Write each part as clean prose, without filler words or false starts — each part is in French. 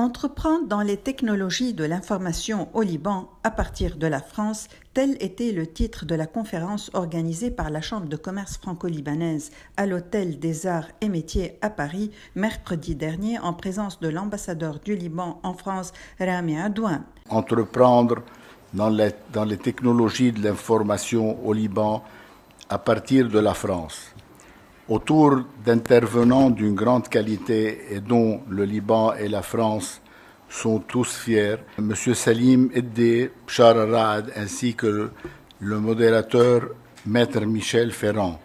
Entreprendre dans les technologies de l'information au Liban à partir de la France, tel était le titre de la conférence organisée par la Chambre de commerce franco-libanaise à l'Hôtel des Arts et Métiers à Paris mercredi dernier en présence de l'ambassadeur du Liban en France, Rami Adouane. Entreprendre dans les technologies de l'information au Liban à partir de la France, autour d'intervenants d'une grande qualité et dont le Liban et la France sont tous fiers. M. Salim Eddé, Bchar Arad, ainsi que le modérateur Maître Michel Ferrand.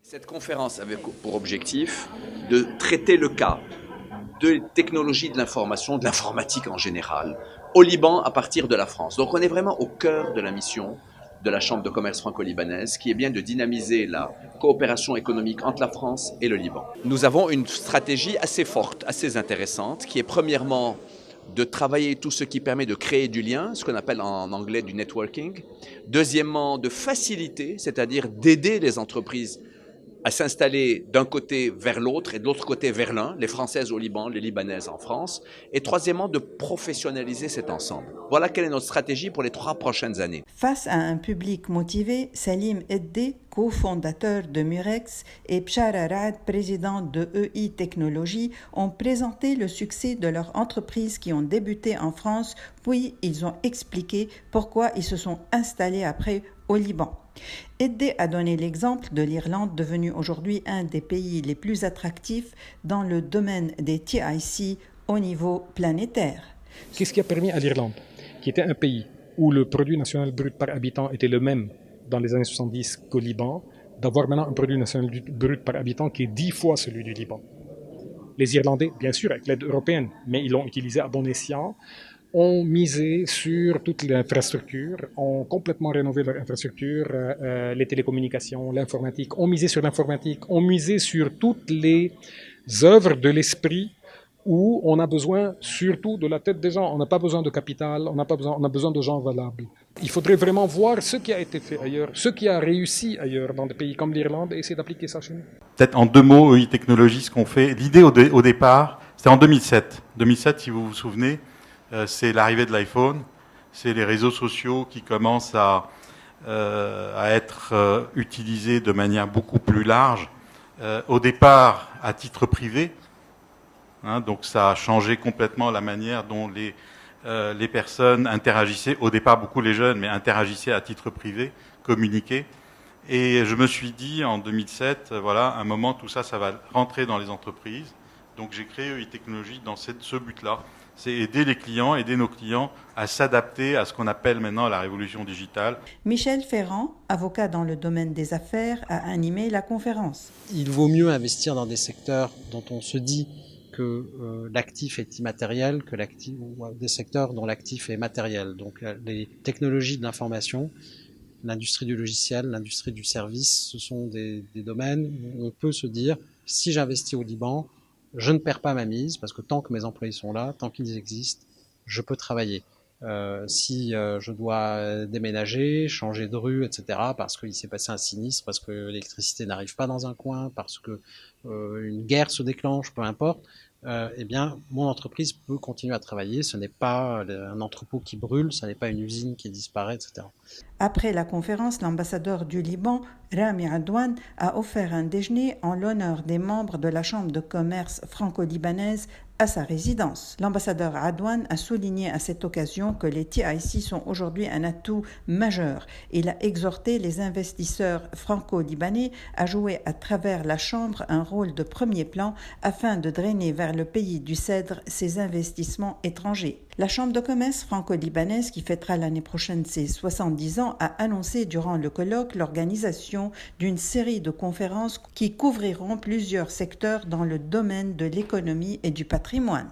Cette conférence avait pour objectif de traiter le cas de technologies de l'information, de l'informatique en général, au Liban à partir de la France. Donc on est vraiment au cœur de la mission de la Chambre de commerce franco-libanaise, qui est bien de dynamiser la coopération économique entre la France et le Liban. Nous avons une stratégie assez forte, assez intéressante, qui est premièrement de travailler tout ce qui permet de créer du lien, ce qu'on appelle en anglais du networking. Deuxièmement, de faciliter, c'est-à-dire d'aider les entreprises à s'installer d'un côté vers l'autre et de l'autre côté vers l'un, les Françaises au Liban, les Libanaises en France. Et troisièmement, de professionnaliser cet ensemble. Voilà quelle est notre stratégie pour les 3 prochaines années. Face à un public motivé, Salim Eddé, cofondateur de Murex, et Bchar Arad, président de EI Technologies, ont présenté le succès de leurs entreprises qui ont débuté en France, puis ils ont expliqué pourquoi ils se sont installés après au Liban. Eddé a donné l'exemple de l'Irlande, devenue aujourd'hui un des pays les plus attractifs dans le domaine des TIC au niveau planétaire. Qu'est-ce qui a permis à l'Irlande, qui était un pays où le produit national brut par habitant était le même dans les années 70 qu'au Liban, d'avoir maintenant un produit national brut par habitant qui est 10 fois celui du Liban? Les Irlandais, bien sûr, avec l'aide européenne, mais ils l'ont utilisé à bon escient, ont misé sur toute l'infrastructure, ont complètement rénové leur infrastructure, les télécommunications, l'informatique, ont misé sur l'informatique, ont misé sur toutes les œuvres de l'esprit où on a besoin surtout de la tête des gens. On n'a pas besoin de capital, on a besoin de gens valables. Il faudrait vraiment voir ce qui a été fait ailleurs, ce qui a réussi ailleurs dans des pays comme l'Irlande et essayer d'appliquer ça chez nous. Peut-être en 2 mots, EI Technologies, ce qu'on fait. L'idée au départ, c'était en 2007. 2007, si vous vous souvenez, c'est l'arrivée de l'iPhone, c'est les réseaux sociaux qui commencent à être utilisés de manière beaucoup plus large. Au départ, à titre privé, donc ça a changé complètement la manière dont les personnes interagissaient. Au départ, beaucoup les jeunes, mais interagissaient à titre privé, communiquaient. Et je me suis dit en 2007, voilà, à un moment, tout ça, ça va rentrer dans les entreprises. Donc j'ai créé EI Technologies dans ce but-là. C'est aider les clients, aider nos clients à s'adapter à ce qu'on appelle maintenant la révolution digitale. Michel Ferrand, avocat dans le domaine des affaires, a animé la conférence. Il vaut mieux investir dans des secteurs dont on se dit que l'actif est immatériel, que ou des secteurs dont l'actif est matériel. Donc les technologies de l'information, l'industrie du logiciel, l'industrie du service, ce sont des domaines où on peut se dire, si j'investis au Liban, je ne perds pas ma mise, parce que tant que mes employés sont là, tant qu'ils existent, je peux travailler. Si je dois déménager, changer de rue, etc., parce qu'il s'est passé un sinistre, parce que l'électricité n'arrive pas dans un coin, parce que une guerre se déclenche, peu importe, eh bien, mon entreprise peut continuer à travailler. Ce n'est pas un entrepôt qui brûle, ce n'est pas une usine qui disparaît, etc. Après la conférence, l'ambassadeur du Liban, Rami Adouane, a offert un déjeuner en l'honneur des membres de la Chambre de commerce franco-libanaise à sa résidence. L'ambassadeur Adouane a souligné à cette occasion que les TIC sont aujourd'hui un atout majeur. Il a exhorté les investisseurs franco-libanais à jouer à travers la Chambre un rôle de premier plan afin de drainer vers le pays du Cèdre ses investissements étrangers. La Chambre de commerce franco-libanaise, qui fêtera l'année prochaine ses 70 ans, a annoncé durant le colloque l'organisation d'une série de conférences qui couvriront plusieurs secteurs dans le domaine de l'économie et du patrimoine.